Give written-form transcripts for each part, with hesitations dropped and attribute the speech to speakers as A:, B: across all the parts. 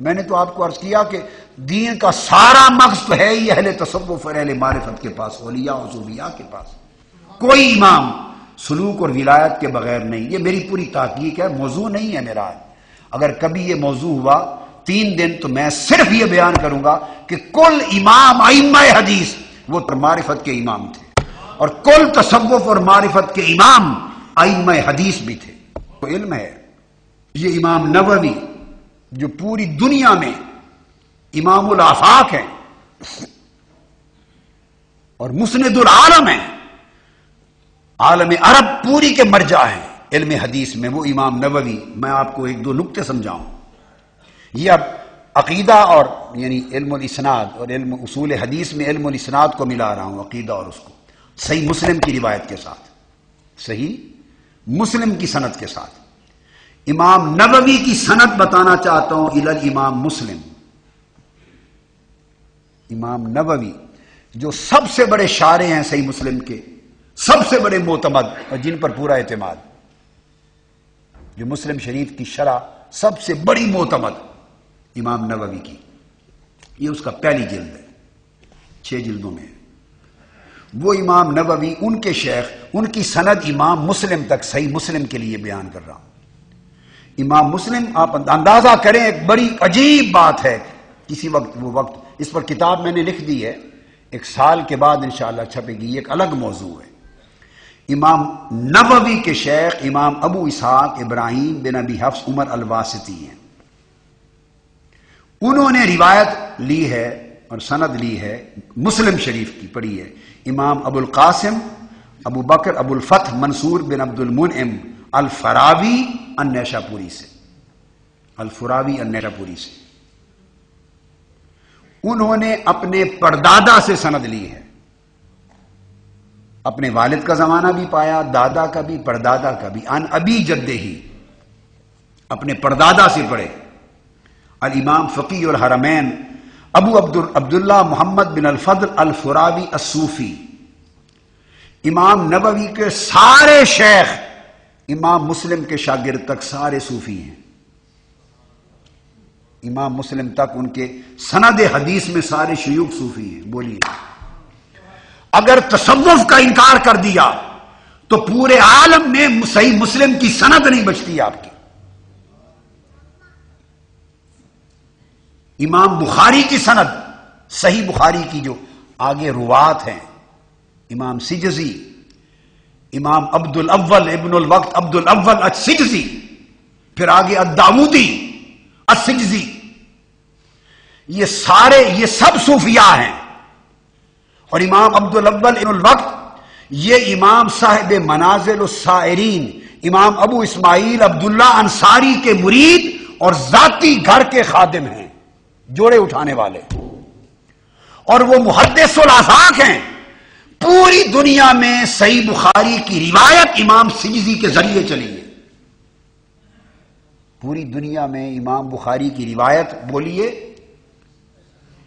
A: میں نے تو آپ کو عرض کیا کہ دین کا سارا مغز تو ہے ہی اہل تصوف اور اہل معرفت کے پاس، اولیاء و صوفیاء کے پاس. کوئی امام سلوک اور ولایت کے بغیر نہیں. یہ میری پوری تحقیق ہے، موضوع نہیں ہے میرا. اگر کبھی یہ موضوع ہوا 3 دن تو میں صرف یہ بیان کروں گا کہ کل امام ائمہ حدیث وہ معرفت کے امام تھے، اور کل تصوف اور معرفت کے امام ائمہ حدیث بھی تھے. تو علم ہے یہ امام نووی جو پوری دنیا میں امام الآفاق ہیں اور مسند العالم ہیں، عالم عرب پوری کے مرجع ہیں علم حدیث میں، وہ امام نووی. میں آپ کو 1-2 نکتے سمجھاؤں. یہ اب عقیدہ اور یعنی علم الاسناد اور علم اصول حدیث میں علم الاسناد کو ملا رہا ہوں، عقیدہ اور اس کو صحیح مسلم کی روایت کے ساتھ، صحیح مسلم کی سند کے ساتھ. امام نووی کی سند بتانا چاہتا ہوں الی الامام مسلم. امام نووی جو سب سے بڑے شارح ہیں صحیح مسلم کے، سب سے بڑے معتمد اور جن پر پورا اعتماد، جو مسلم شریف کی شرح سب سے بڑی معتمد امام نووی کی. یہ اس کا پہلی جلد ہے، 6 جلدوں میں. وہ امام نووی ان کے شیخ، ان کی سند امام مسلم تک صحیح مسلم کے لیے بیان کر رہا ہوں. امام مسلم آپ اندازہ کریں، ایک بڑی عجیب بات ہے. کسی وقت وہ وقت اس پر کتاب میں نے لکھ دی ہے، 1 سال کے بعد انشاءاللہ چھپے گی. یہ ایک الگ موضوع ہے. امام نووی کے شیخ امام ابو اسحاق ابراہیم بن ابی حفص عمر الواسطی ہیں. انہوں نے روایت لی ہے اور سند لی ہے مسلم شریف کی، پڑھی ہے امام ابو القاسم ابو بکر ابو الفتح منصور بن عبد المنعم الفراوی النیشا پوری سے، الفراوی النیشا پوری سے. انہوں نے اپنے پردادا سے سند لی ہے. اپنے والد کا زمانہ بھی پایا، دادا کا بھی، پردادا کا بھی. ان ابی جدہ ہی، اپنے پردادا سے پڑھے. الامام فقیہ الحرمین ابو عبداللہ محمد بن الفضل الفراوی الصوفی. امام نووی کے سارے شیخ امام مسلم کے شاگرد تک سارے صوفی ہیں. امام مسلم تک ان کے سند حدیث میں سارے شیوخ صوفی ہیں. بولیے، اگر تصوف کا انکار کر دیا تو پورے عالم میں صحیح مسلم کی سند نہیں بچتی آپ کی. امام بخاری کی سند، صحیح بخاری کی جو آگے روات ہیں، امام سجزی، امام عبد الاول ابن الوقت عبد الاول السجزی، پھر آگے الداودی السجزی، یہ سب صوفیاء ہیں. اور امام عبد الاول ابن الوقت یہ امام صاحب منازل السائرین امام ابو اسماعیل عبداللہ انصاری کے مرید اور ذاتی گھر کے خادم ہیں، جوڑے اٹھانے والے. اور وہ محدث الآفاق ہیں. پوری دنیا میں صحیح بخاری کی روایت امام سجزی کے ذریعے چلی ہے. پوری دنیا میں امام بخاری کی روایت، بولیے،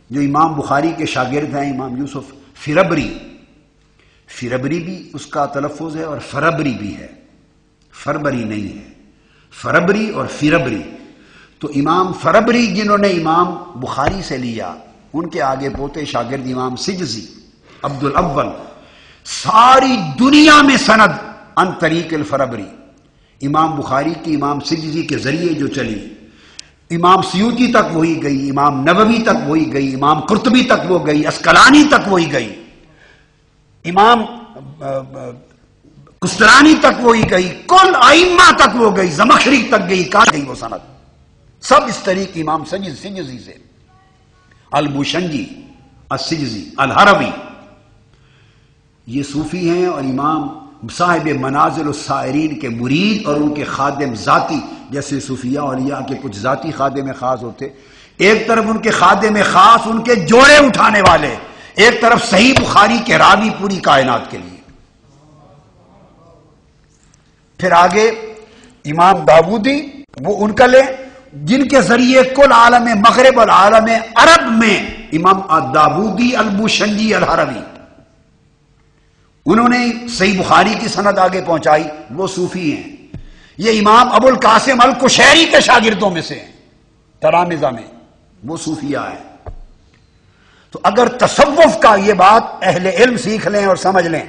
A: جو امام بخاری کے شاگرد ہیں امام یوسف فربری، فربری بھی اس کا تلفظ ہے اور فربری بھی ہے، فربری نہیں ہے، فربری اور فربری. تو امام فربری جنہوں نے امام بخاری سے لیا، ان کے آگے پوتے شاگرد امام سجزی عبد الاول. ساری دنیا میں سند ان طریق الفربری امام بخاری کی امام سجزی کے ذریعے جو چلی، امام سیوطی تک وہی گئی، امام نووی تک وہی گئی، امام قرطبی تک وہ گئی، اسقلانی تک وہی گئی، امام کسترانی تک وہی گئی، کل ائمہ تک وہ گئی، زمخشری تک گئی. کہاں گئی وہ سند؟ سب اس طریق امام سجزی سے، البوشنجی السجزی الحروی، یہ صوفی ہیں. اور امام صاحب منازل السائرین کے مرید اور ان کے خادم ذاتی، جیسے صوفیاء اولیاء کے کچھ ذاتی خادم خاص ہوتے، ایک طرف ان کے خادم خاص ان کے جوڑے اٹھانے والے، ایک طرف صحیح بخاری کے راوی پوری کائنات کے لیے. پھر آگے امام داودی، وہ ان کا لے جن کے ذریعے کل عالم مغرب اور عالم عرب میں امام داودی البوشنجی الحروی، انہوں نے صحیح بخاری کی سند آگے پہنچائی. وہ صوفی ہیں. یہ امام ابو القاسم الکشیری کے شاگردوں میں سے ہیں، تلامذہ میں. وہ صوفیہ ہے۔ تو اگر تصوف کا یہ بات اہل علم سیکھ لیں اور سمجھ لیں،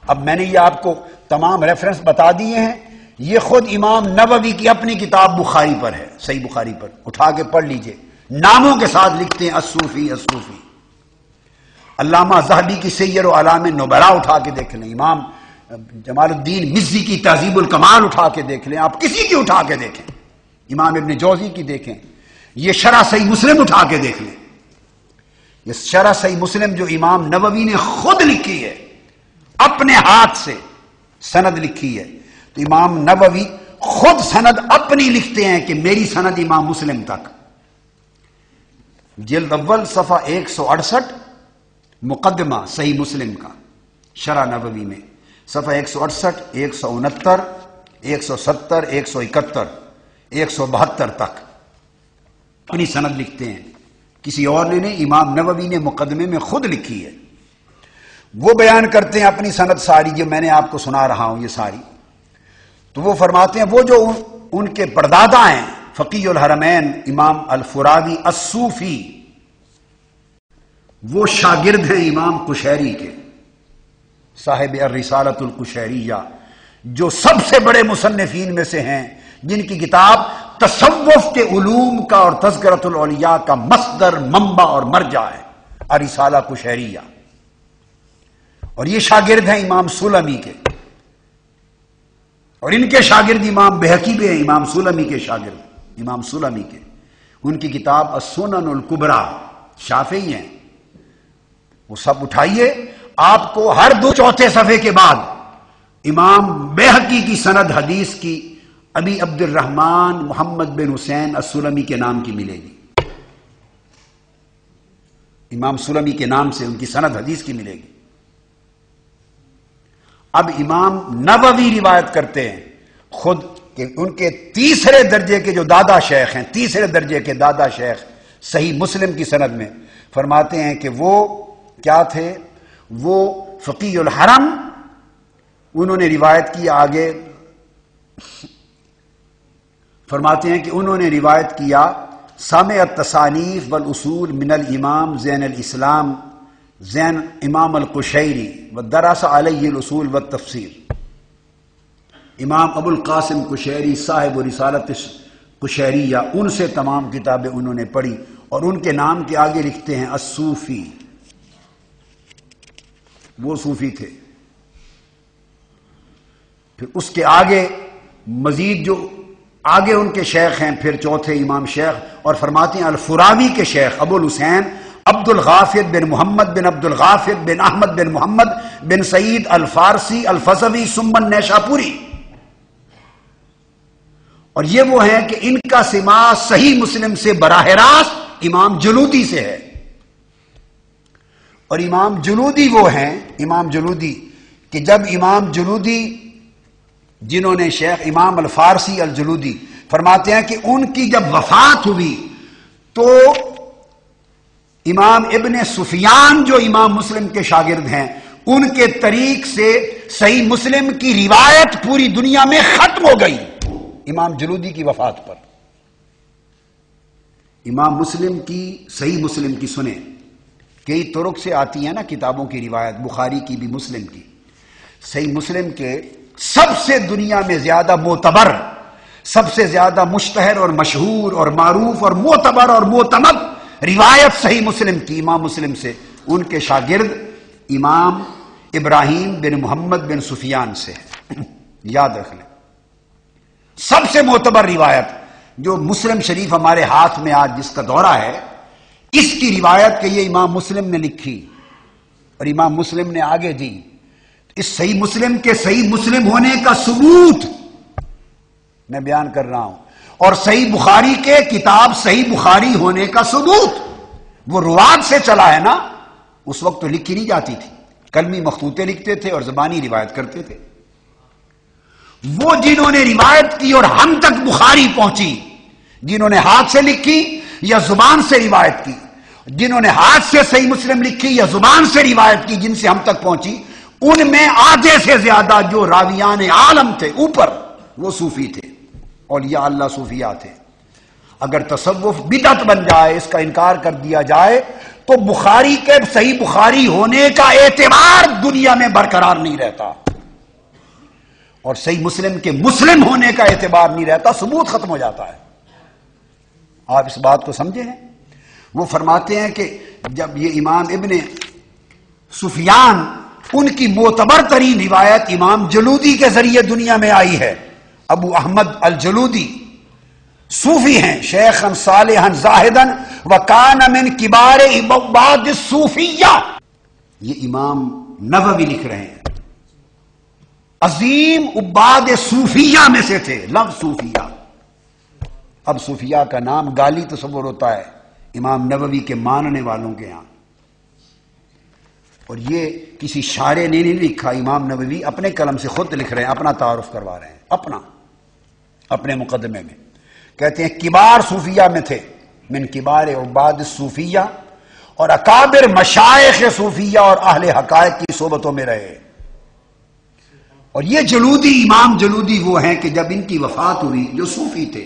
A: اب میں نے یہ آپ کو تمام ریفرنس بتا دیے ہیں، یہ خود امام نووی کی اپنی کتاب بخاری پر ہے، صحیح بخاری پر، اٹھا کے پڑھ لیجئے، ناموں کے ساتھ لکھتے ہیں الصوفی الصوفی۔ علامہ ذہبی کی سیر و اعلام نبلاء اٹھا کے دیکھ لیں، امام جمال الدین مزی کی تہذیب الکمال اٹھا کے دیکھ لیں، آپ کسی کی اٹھا کے دیکھیں، امام ابن جوزی کی دیکھیں، یہ شرح صحیح مسلم اٹھا کے دیکھ لیں، یہ شرح صحیح مسلم جو امام نووی نے خود لکھی ہے، اپنے ہاتھ سے سند لکھی ہے، تو امام نووی خود سند اپنی لکھتے ہیں کہ میری سند امام مسلم تک۔ جلد اول صفحہ 168 مقدمہ صحیح مسلم کا، شرح نووی میں صفحہ 168 169 170 171 172 تک اپنی سند لکھتے ہیں، کسی اور نے نہیں، امام نووی نے مقدمے میں خود لکھی ہے۔ وہ بیان کرتے ہیں اپنی سند ساری، جو میں نے آپ کو سنا رہا ہوں یہ ساری، تو وہ فرماتے ہیں وہ جو ان کے پردادا ہیں فقیہ الحرمین امام الفراوی الصوفی، وہ شاگرد ہیں امام قشیری کے، صاحب الرسالۃ القشیریہ، جو سب سے بڑے مصنفین میں سے ہیں، جن کی کتاب تصوف کے علوم کا اور تذکرۃ الاولیاء کا مصدر، منبع اور مرجع ہے، الرسالہ قشیریہ، اور یہ شاگرد ہیں امام سلمی کے، اور ان کے شاگرد امام بہقی بھی ہیں، امام سلمی کے شاگرد، امام سلمی کے، ان کی کتاب السنن الکبریٰ، شافعی ہیں، وہ سب اٹھائیے، آپ کو ہر 2 صفحے کے بعد امام بہقی کی سند حدیث کی ابی عبد الرحمن محمد بن حسین السلمی کے نام کی ملے گی، امام سلمی کے نام سے ان کی سند حدیث کی ملے گی۔ اب امام نووی روایت کرتے ہیں خود کہ ان کے تیسرے درجے کے جو دادا شیخ ہیں، تیسرے درجے کے دادا شیخ صحیح مسلم کی سند میں فرماتے ہیں کہ وہ کیا تھے، وہ فقیہ الحرم، انہوں نے روایت کی، آگے فرماتے ہیں کہ انہوں نے روایت کیا سامع التصانیف والاصول من الامام زین الاسلام زین امام القشیری ودرس علیہ الاصول والتفسیر، امام ابو القاسم قشیری صاحب رسالت قشیریہ، ان سے تمام کتابیں انہوں نے پڑھی، اور ان کے نام کے آگے لکھتے ہیں الصوفی، وہ صوفی تھے۔ پھر اس کے آگے مزید جو آگے ان کے شیخ ہیں، پھر چوتھے امام شیخ، اور فرماتے ہیں الفراوی کے شیخ ابو الحسین عبد الغافر بن محمد بن عبد الغافر بن احمد بن محمد بن سعید الفارسی الفزوی سمن نیشاپوری، اور یہ وہ ہیں کہ ان کا سما صحیح مسلم سے براہ راست امام جلودی سے ہے، اور امام جلودی وہ ہیں، امام جلودی کہ جب امام جلودی جنہوں نے شیخ امام الفارسی الجلودی فرماتے ہیں کہ ان کی جب وفات ہوئی تو امام ابن سفیان جو امام مسلم کے شاگرد ہیں، ان کے طریق سے صحیح مسلم کی روایت پوری دنیا میں ختم ہو گئی امام جلودی کی وفات پر۔ امام مسلم کی صحیح مسلم کی سنیں، کئی طرق سے آتی ہے نا کتابوں کی روایت، بخاری کی بھی مسلم کی، صحیح مسلم کے سب سے دنیا میں زیادہ معتبر، سب سے زیادہ مشتہر اور مشہور اور معروف اور معتبر اور معتمد روایت صحیح مسلم کی امام مسلم سے ان کے شاگرد امام ابراہیم بن محمد بن سفیان سے ہے، یاد رکھ لیں۔ سب سے معتبر روایت جو مسلم شریف ہمارے ہاتھ میں آج جس کا دورہ ہے، اس کی روایت کہ یہ امام مسلم نے لکھی اور امام مسلم نے آگے دی، اس صحیح مسلم کے صحیح مسلم ہونے کا ثبوت میں بیان کر رہا ہوں، اور صحیح بخاری کے کتاب صحیح بخاری ہونے کا ثبوت وہ رواد سے چلا ہے نا، اس وقت تو لکھی نہیں جاتی تھی، قلمی مخطوطے لکھتے تھے اور زبانی روایت کرتے تھے۔ وہ جنہوں نے روایت کی اور ہم تک بخاری پہنچی، جنہوں نے ہاتھ سے لکھی یا زبان سے روایت کی، جنہوں نے ہاتھ سے صحیح مسلم لکھی یا زبان سے روایت کی، جن سے ہم تک پہنچی، ان میں آدھے سے زیادہ جو راویان عالم تھے اوپر، وہ صوفی تھے، اولیاء اللہ صوفیاء تھے۔ اگر تصوف بدعت بن جائے، اس کا انکار کر دیا جائے، تو بخاری کے صحیح بخاری ہونے کا اعتبار دنیا میں برقرار نہیں رہتا، اور صحیح مسلم کے مسلم ہونے کا اعتبار نہیں رہتا، ثبوت ختم ہو جاتا ہے۔ آپ اس بات کو سمجھے ہیں؟ وہ فرماتے ہیں کہ جب یہ امام ابن سفیان، ان کی معتبر ترین روایت امام جلودی کے ذریعے دنیا میں آئی ہے۔ ابو احمد الجلودی صوفی ہیں، شیخا صالحا زاہدا وکان من کبار عباد الصوفیہ۔ یہ امام نووی لکھ رہے ہیں، عظیم عباد صوفیہ میں سے تھے، لفظ صوفیہ۔ اب صوفیہ کا نام گالی تصور ہوتا ہے امام نووی کے ماننے والوں کے ہاں، اور یہ کسی شاعر نے نہیں لکھا، امام نووی اپنے قلم سے خود لکھ رہے ہیں، اپنا تعارف کروا رہے ہیں، اپنے مقدمے میں کہتے ہیں کبار صوفیہ میں تھے، من کبار عباد صوفیہ، اور اکابر مشائخ صوفیہ اور اہل حقائق کی صحبتوں میں رہے۔ اور یہ جلودی، امام جلودی وہ ہیں کہ جب ان کی وفات ہوئی، جو صوفی تھے،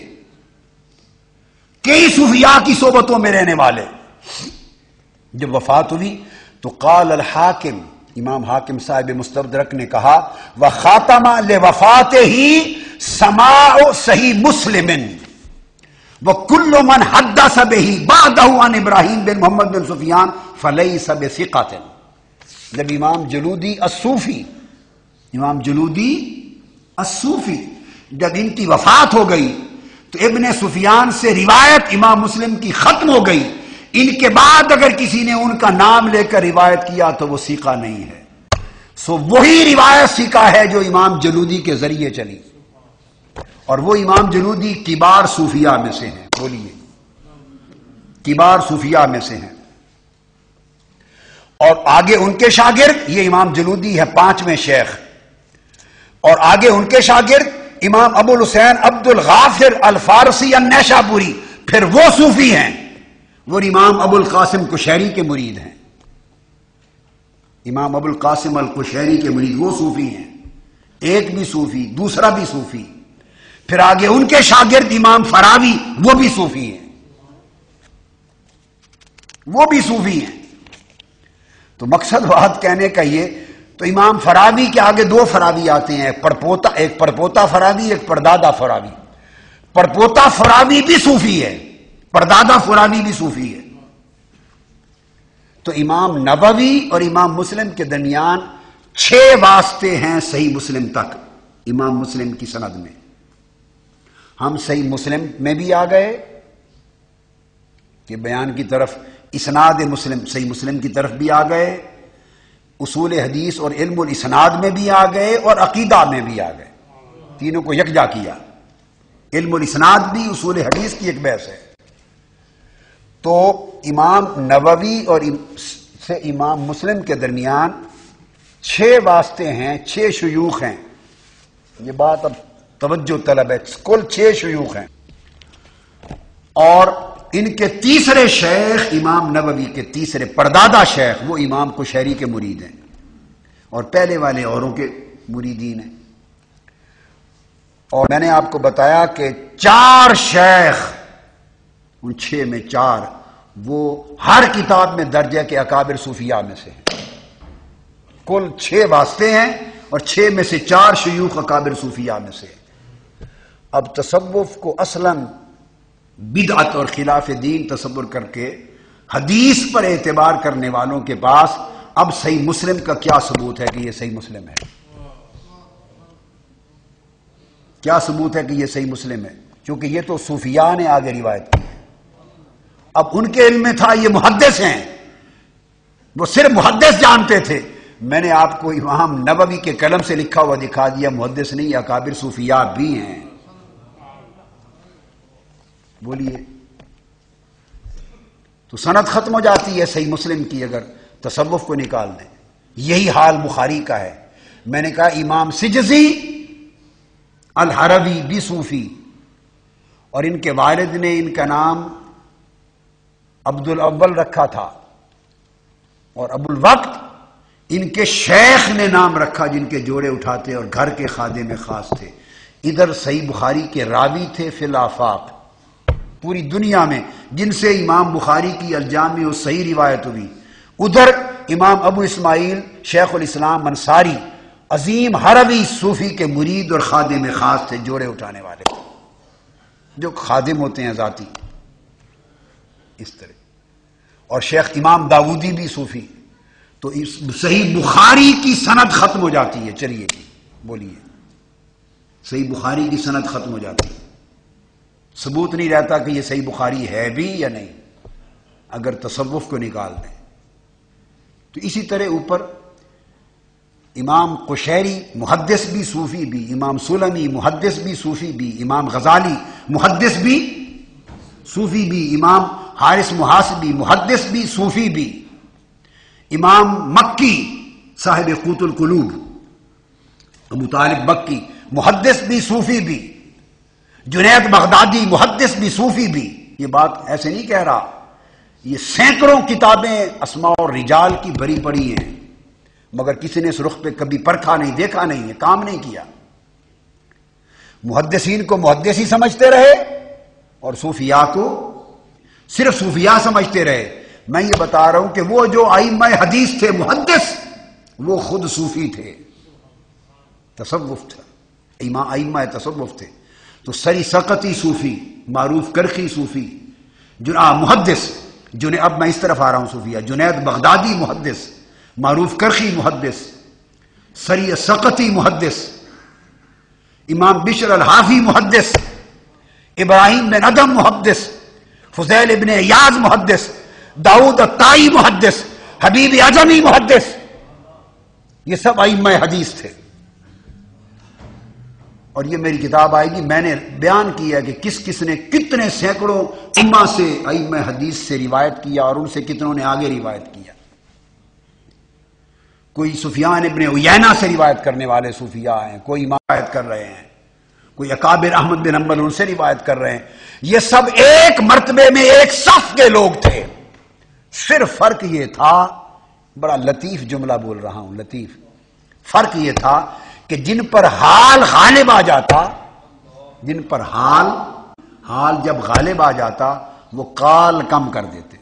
A: کئی صوفیاء کی صحبتوں میں رہنے والے، جب وفات ہوئی تو قال الحاکم، امام حاکم صاحب مستدرک نے کہا، وخاتم لوفاتہ سماع صحیح مسلم وکل من حدث بہ بعدہ عن ابراہیم بن محمد بن سفیان فلیس بثقۃ۔ جب امام جلودی الصوفی، امام جلودی الصوفی جب ان کی وفات ہو گئی تو ابن سفیان سے روایت امام مسلم کی ختم ہو گئی۔ ان کے بعد اگر کسی نے ان کا نام لے کر روایت کیا تو وہ ثقہ نہیں ہے۔ سو وہی روایت ثقہ ہے جو امام جلودی کے ذریعے چلی، اور وہ امام جلودی کبار صوفیاء میں سے ہیں۔ بولیے، کبار صوفیاء میں سے ہیں۔ اور آگے ان کے شاگرد، یہ امام جلودی ہے پانچویں شیخ، اور آگے ان کے شاگرد امام ابو الحسین عبد الغافر الفارسی النیشابوری، پھر وہ صوفی ہیں، وہ امام ابو القاسم قشیری کے مرید ہیں۔ امام ابو القاسم القشیری کے مرید، وہ صوفی ہیں، ایک بھی صوفی، دوسرا بھی صوفی۔ پھر آگے ان کے شاگرد امام فراوی، وہ بھی صوفی ہیں، وہ بھی صوفی ہیں۔ تو مقصد بات کہنے کا یہ، تو امام فراوی کے آگے دو فراوی آتے ہیں، ایک پڑپوتا فراوی، ایک پردادا فراوی۔ پڑپوتا فراوی بھی صوفی ہے، پردادا فراوی بھی صوفی ہے۔ تو امام نووی اور امام مسلم کے درمیان 6 واسطے ہیں صحیح مسلم تک، امام مسلم کی سند میں۔ ہم صحیح مسلم میں بھی آ گئے کہ بیان کی طرف، اسناد مسلم، صحیح مسلم کی طرف بھی آ گئے، اصول حدیث اور علم الاسناد میں بھی آ گئے، اور عقیدہ میں بھی آ گئے، تینوں کو یکجا کیا۔ علم الاسناد بھی اصول حدیث کی ایک بحث ہے۔ تو امام نووی اور سے امام مسلم کے درمیان 6 واسطے ہیں، 6 شیوخ ہیں۔ یہ بات اب توجہ طلب ہے، کل 6 شیوخ ہیں، اور ان کے تیسرے شیخ، امام نووی کے تیسرے پردادا شیخ، وہ امام قشیری کے مرید ہیں، اور پہلے والے اوروں کے مریدین ہیں۔ اور میں نے آپ کو بتایا کہ 4 شیخ، ان 6 میں 4 وہ ہر کتاب میں درج ہے کہ اکابر صوفیاء میں سے ہیں۔ کل 6 واسطے ہیں، اور 6 میں سے 4 شیوخ اکابر صوفیاء میں سے ہیں۔ اب تصوف کو اصلاً بدعت اور خلاف دین تصور کر کے حدیث پر اعتبار کرنے والوں کے پاس اب صحیح مسلم کا کیا ثبوت ہے کہ یہ صحیح مسلم ہے؟ کیا ثبوت ہے کہ یہ صحیح مسلم ہے؟ کیونکہ یہ تو صوفیاء نے آگے روایت کی ہے۔ اب ان کے علم میں تھا، یہ محدث ہیں، وہ صرف محدث جانتے تھے۔ میں نے آپ کو امام نووی کے قلم سے لکھا ہوا دکھا دیا، محدث نہیں، اکابر صوفیاء بھی ہیں۔ بولیے، تو سند ختم ہو جاتی ہے صحیح مسلم کی اگر تصوف کو نکال دیں۔ یہی حال بخاری کا ہے۔ میں نے کہا امام سجزی الحروی بھی صوفی، اور ان کے والد نے ان کا نام عبد الاول رکھا تھا، اور ابو الوقت ان کے شیخ نے نام رکھا جن کے جوڑے اٹھاتے اور گھر کے خادم خاص تھے۔ ادھر صحیح بخاری کے راوی تھے فی الآفاق، پوری دنیا میں جن سے امام بخاری کی الجامع الصحیح روایت ہوئی، ادھر امام ابو اسماعیل شیخ الاسلام انصاری عظیم حروی صوفی کے مرید اور خادم خاص تھے، جوڑے اٹھانے والے تھے، جو خادم ہوتے ہیں ذاتی اس طرح. اور شیخ امام داودی بھی صوفی. تو صحیح بخاری کی سند ختم ہو جاتی ہے. چلیے بولیے، صحیح بخاری کی سند ختم ہو جاتی ہے، ثبوت نہیں رہتا کہ یہ صحیح بخاری ہے بھی یا نہیں اگر تصوف کو نکال دیں. تو اسی طرح اوپر امام قشیری محدث بھی صوفی بھی، امام سلمی محدث بھی صوفی بھی، امام غزالی محدث بھی صوفی بھی، امام حارث محاسبی محدث بھی صوفی بھی، امام مکی صاحب قوت القلوب ابو طالب بکی محدث بھی صوفی بھی، جنید بغدادی محدث بھی صوفی بھی. یہ بات ایسے نہیں کہہ رہا، یہ سینکڑوں کتابیں اسماء اور رجال کی بھری پڑی ہیں، مگر کسی نے اس رخ پہ کبھی پرکھا نہیں، دیکھا نہیں ہے، کام نہیں کیا. محدثین کو محدث ہی سمجھتے رہے اور صوفیاء کو صرف صوفیاء سمجھتے رہے. میں یہ بتا رہا ہوں کہ وہ جو ائمہ حدیث تھے محدث، وہ خود صوفی تھے، تصوف تھا، ائمہ تصوف تھے. تو سری سقطی صوفی، معروف کرخی صوفی، محدث اب میں اس طرف آ رہا ہوں صوفیہ، جنید بغدادی محدث، معروف کرخی محدث، سری سقطی محدث، امام بشر الحافی محدث، ابراہیم بن ادم محدث، فضیل ابن ایاز محدث، داؤد الطائی محدث، حبیب عجمی محدث، یہ سب ائمہ حدیث تھے. اور یہ میری کتاب آئے گی، میں نے بیان کیا کہ کس کس نے کتنے سینکڑوں ائمہ سے ائمہ حدیث سے روایت کیا اور ان سے کتنوں نے آگے روایت کیا. کوئی سفیان ابن عیینہ سے روایت کرنے والے صوفیاء ہیں، کوئی امام روایت کر رہے ہیں، کوئی اکابر احمد بن حنبل ان سے روایت کر رہے ہیں. یہ سب ایک مرتبے میں ایک صف کے لوگ تھے. صرف فرق یہ تھا، بڑا لطیف جملہ بول رہا ہوں، لطیف فرق یہ تھا کہ جن پر حال غالب آ جاتا، جن پر حال جب غالب آ جاتا وہ قال کم کر دیتے،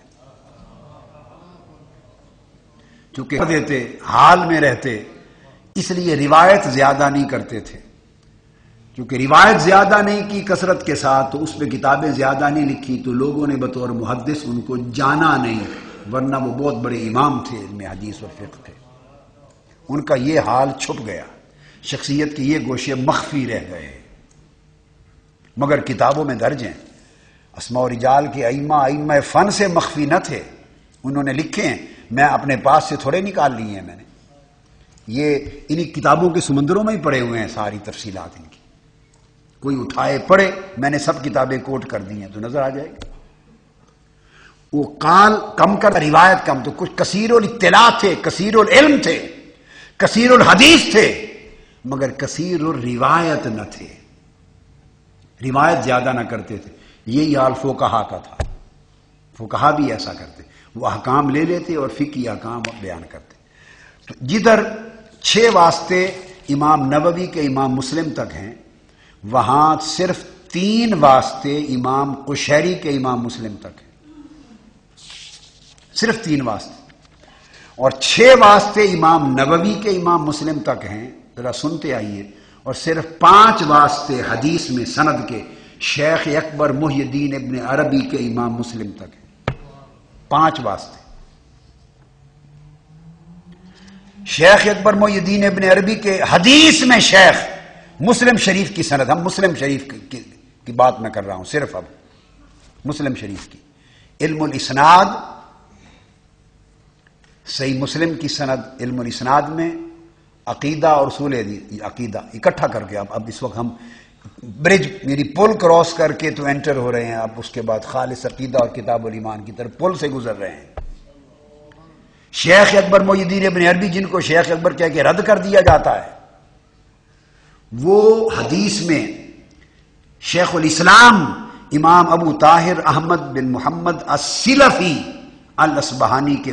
A: چونکہ دیتے حال میں رہتے، اس لیے روایت زیادہ نہیں کرتے تھے. کیونکہ روایت زیادہ نہیں کی کثرت کے ساتھ تو اس پہ کتابیں زیادہ نہیں لکھی، تو لوگوں نے بطور محدث ان کو جانا نہیں، ورنہ وہ بہت بڑے امام تھے، علم حدیث اور فقہ تھے. ان کا یہ حال چھپ گیا، شخصیت کے یہ گوشے مخفی رہ گئے، مگر کتابوں میں درج ہیں. اسماء و رجال کے ائمہ فن سے مخفی نہ تھے، انہوں نے لکھے ہیں، میں اپنے پاس سے تھوڑے نکال لیے ہیں، میں نے یہ انہی کتابوں کے سمندروں میں ہی پڑے ہوئے ہیں ساری تفصیلات ان کی. کوئی اٹھائے پڑھے، میں نے سب کتابیں کوٹ کر دی ہیں تو نظر آ جائے گی. وہ قال کم کر، روایت کم، تو کچھ کثیر الاطلاع تھے، کثیر العلم تھے، کثیر الحدیث تھے، مگر کثیر الروایت نہ تھے، روایت زیادہ نہ کرتے تھے. یہی حال فقہا کا تھا، فقہا بھی ایسا کرتے، وہ احکام لے لیتے اور فقہی احکام بیان کرتے. تو جدھر 6 واسطے امام نووی کے امام مسلم تک ہیں، وہاں صرف 3 واسطے امام قشیری کے امام مسلم تک ہیں، صرف 3 واسطے. اور 6 واسطے امام نووی کے امام مسلم تک ہیں، ذرا سنتے آئیے. اور صرف 5 واسطے حدیث میں سند کے شیخ اکبر محی الدین ابن عربی کے امام مسلم تک ہیں. 5 واسطے شیخ اکبر محی الدین ابن عربی کے حدیث میں شیخ مسلم شریف کی سند، ہم مسلم شریف کی بات میں کر رہا ہوں صرف، اب مسلم شریف کی علم الاسناد، صحیح مسلم کی سند علم الاسناد میں عقیدہ اور اصول عقیدہ اکٹھا کر کے، اب اس وقت ہم برج یعنی پل کراس کر کے تو انٹر ہو رہے ہیں، اب اس کے بعد خالص عقیدہ اور کتاب الایمان کی طرف پل سے گزر رہے ہیں. شیخ اکبر محی الدین ابن عربی، جن کو شیخ اکبر کہہ کے رد کر دیا جاتا ہے، وہ حدیث میں شیخ الاسلام امام ابو طاہر احمد بن محمد السلفی الاصبہانی کے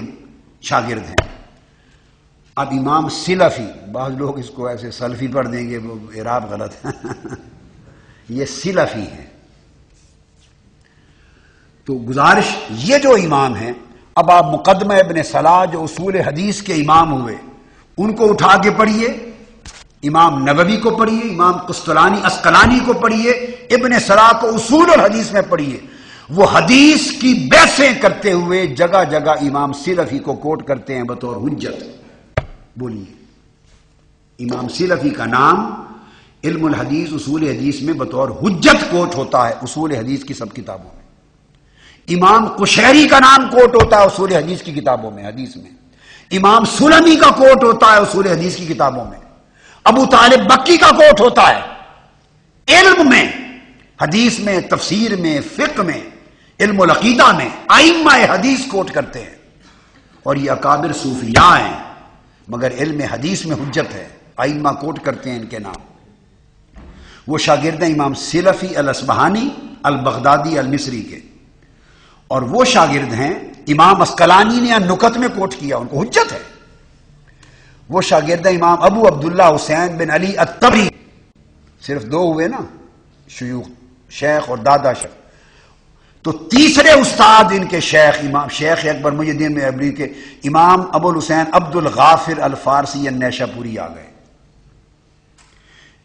A: شاگرد ہیں. اب امام سلفی، بعض لوگ اس کو ایسے سلفی پڑھ دیں گے، وہ اعراب غلط ہے یہ سلفی ہیں. تو گزارش یہ جو امام ہیں، اب آپ مقدمہ ابن صلاح جو اصول حدیث کے امام ہوئے ان کو اٹھا کے پڑھیے، امام نووی کو پڑھیے، امام قسطلانی اسقلانی کو پڑھیے، ابن صلاح کو اصول الحدیث میں پڑھیے. وہ حدیث کی بحثیں کرتے ہوئے جگہ جگہ امام سلفی کو کوٹ کرتے ہیں بطور حجت. بولیے، امام سلفی کا نام علم الحدیث اصول حدیث میں بطور حجت کوٹ ہوتا ہے اصول حدیث کی سب کتابوں میں. امام قشیری کا نام کوٹ ہوتا ہے اصول حدیث کی کتابوں میں، حدیث میں. امام سلمی کا کوٹ ہوتا ہے اصول حدیث کی کتابوں میں. ابو طالب بکی کا کوٹ ہوتا ہے علم میں، حدیث میں، تفسیر میں، فقہ میں، علم العقیدہ میں. ائمہ حدیث کوٹ کرتے ہیں اور یہ اکابر صوفیاء ہیں، مگر علم حدیث میں حجت ہے. ائمہ کوٹ کرتے ہیں ان کے نام. وہ شاگرد ہیں امام سلفی الاصبہانی البغدادی المصری کے، اور وہ شاگرد ہیں امام اسقلانی نے نکت میں کوٹ کیا، ان کو حجت ہے. وہ شاگرد ہیں امام ابو عبداللہ حسین بن علی الطبری. صرف دو ہوئے نا شیوخ، شیخ اور دادا شیخ. تو تیسرے استاد ان کے شیخ امام شیخ اکبر محی الدین بن عربی کے امام ابو الحسین عبد الغافر الفارسی النیشاپوری آ گئے.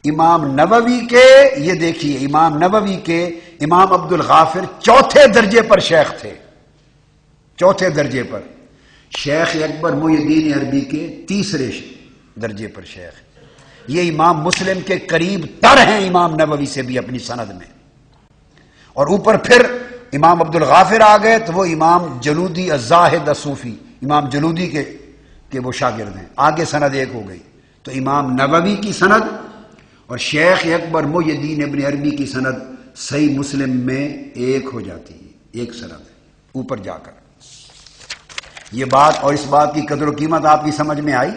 A: امام نووی کے، یہ دیکھیے امام نووی کے امام عبد الغافر چوتھے درجے پر شیخ تھے، چوتھے درجے پر. شیخ اکبر محی الدین عربی کے تیسرے درجے پر شیخ. یہ امام مسلم کے قریب تر ہیں امام نووی سے بھی اپنی سند میں. اور اوپر پھر امام عبد الغافر آ گئے تو وہ امام جلودی الزاہد الصوفی، امام جلودی کے وہ شاگرد ہیں. آگے سند ایک ہو گئی. تو امام نووی کی سند اور شیخ اکبر محی الدین ابن عربی کی سند صحیح مسلم میں ایک ہو جاتی ہے، ایک سند ہے اوپر جا کر. یہ بات اور اس بات کی قدر و قیمت آپ کی سمجھ میں آئی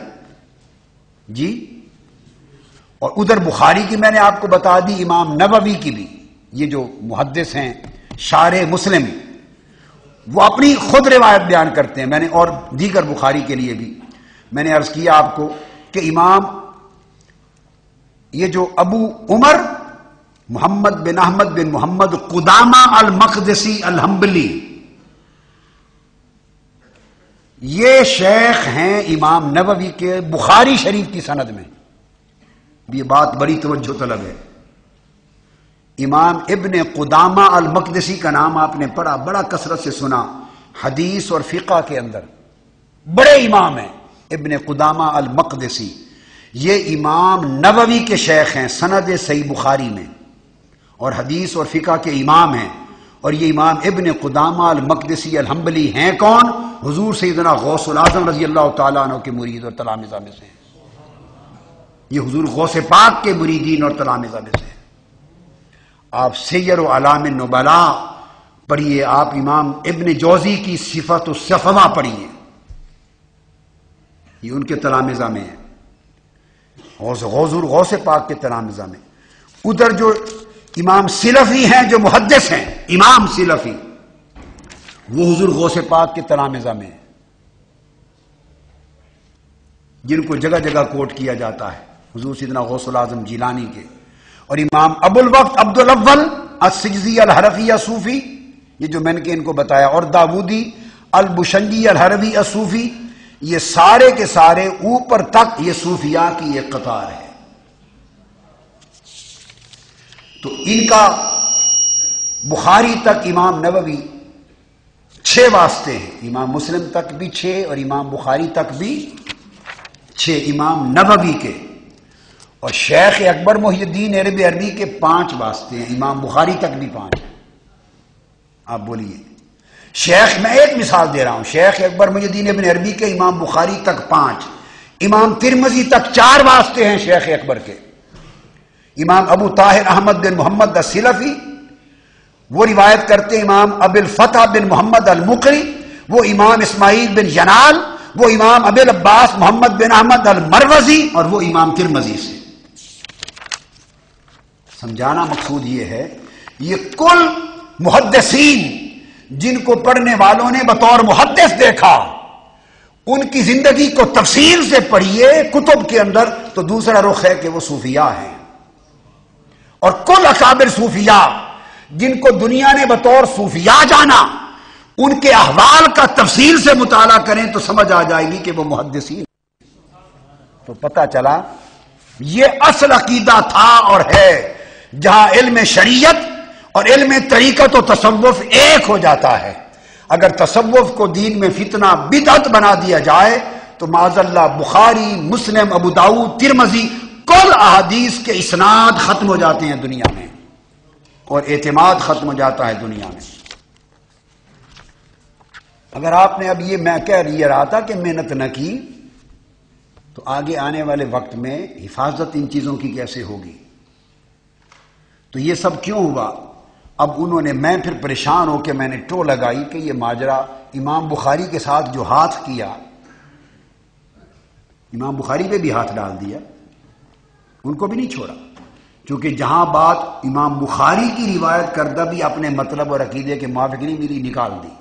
A: جی. اور ادھر بخاری کی میں نے آپ کو بتا دی، امام نووی کی بھی. یہ جو محدث ہیں شارح مسلم، وہ اپنی خود روایت بیان کرتے ہیں. میں نے اور دیگر بخاری کے لیے بھی میں نے عرض کیا آپ کو کہ امام یہ جو ابو عمر محمد بن احمد بن محمد قدامہ المقدسی الحنبلی، یہ شیخ ہیں امام نووی کے بخاری شریف کی سند میں. یہ بات بڑی توجہ طلب ہے. امام ابن قدامہ المقدسی کا نام آپ نے پڑھا، بڑا کثرت سے سنا. حدیث اور فقہ کے اندر بڑے امام ہیں ابن قدامہ المقدسی. یہ امام نووی کے شیخ ہیں سند صحیح بخاری میں، اور حدیث اور فقہ کے امام ہیں. اور یہ امام ابن قدامہ المقدسی الحنبلی ہیں کون؟ حضور سیدنا غوث العظم رضی اللہ تعالیٰ عنہ کے مرید اور تلامذہ میں سے ہیں. یہ حضور غوث پاک کے مریدین اور تلامذہ میں سے ہیں. آپ سیر و اعلام النبلاء پڑھیے، آپ امام ابن جوزی کی صفت الصفوہ پڑھیے، یہ ان کے تلامذہ میں ہے، حضور غوث پاک کے تلامذہ میں. ادھر جو امام سلفی ہیں جو محدث ہیں، امام سلفی، وہ حضور غوث پاک کے تلامذہ میں ہیں، جن کو جگہ جگہ کوٹ کیا جاتا ہے حضور سیدنا غوث العظم جیلانی کے. اور امام ابو الوقت عبد الاول السجزی الحرفی الصوفی، یہ جو میں نے ان کو بتایا، اور داودی البشنگی الحرفی الصوفی، یہ سارے کے سارے اوپر تک یہ صوفیاء کی ایک قطار ہے. تو ان کا بخاری تک امام نووی 6 واسطے ہیں، امام مسلم تک بھی 6 اور امام بخاری تک بھی 6 امام نووی کے. اور شیخ اکبر محی الدین عربی کے 5 واسطے ہیں، امام بخاری تک بھی 5. آپ بولیے شیخ، میں ایک مثال دے رہا ہوں، شیخ اکبر محی الدین ابن عربی کے امام بخاری تک 5، امام ترمذی تک 4 واسطے ہیں شیخ اکبر کے. امام ابو طاہر احمد بن محمد السلفی وہ روایت کرتے امام ابو الفتح بن محمد المقری، وہ امام اسماعیل بن ینال، وہ امام ابو العباس محمد بن احمد المروزی، اور وہ امام ترمذی سے. سمجھانا مقصود یہ ہے، یہ کل محدثین جن کو پڑھنے والوں نے بطور محدث دیکھا، ان کی زندگی کو تفصیل سے پڑھیے کتب کے اندر، تو دوسرا رخ ہے کہ وہ صوفیاء ہیں. اور کل اکابر صوفیاء جن کو دنیا نے بطور صوفیاء جانا، ان کے احوال کا تفصیل سے مطالعہ کریں تو سمجھ آ جائے گی کہ وہ محدثین. تو پتہ چلا یہ اصل عقیدہ تھا اور ہے، جہاں علم شریعت اور علم طریقت و تصوف ایک ہو جاتا ہے. اگر تصوف کو دین میں فتنہ بدعت بنا دیا جائے تو معاذ اللہ بخاری، مسلم، ابو داؤد، ترمذی کل احادیث کے اسناد ختم ہو جاتے ہیں دنیا میں، اور اعتماد ختم ہو جاتا ہے دنیا میں. اگر آپ نے اب یہ میں کہہ رہا تھا کہ محنت نہ کی تو آگے آنے والے وقت میں حفاظت ان چیزوں کی کیسے ہوگی؟ تو یہ سب کیوں ہوا؟ اب انہوں نے، میں پھر پریشان ہو کے میں نے ٹو لگائی کہ یہ ماجرا امام بخاری کے ساتھ جو ہاتھ کیا، امام بخاری پہ بھی ہاتھ ڈال دیا، ان کو بھی نہیں چھوڑا. کیونکہ جہاں بات امام بخاری کی روایت کردہ بھی اپنے مطلب اور عقیدے کے موافق نہیں ملی، نکال دی.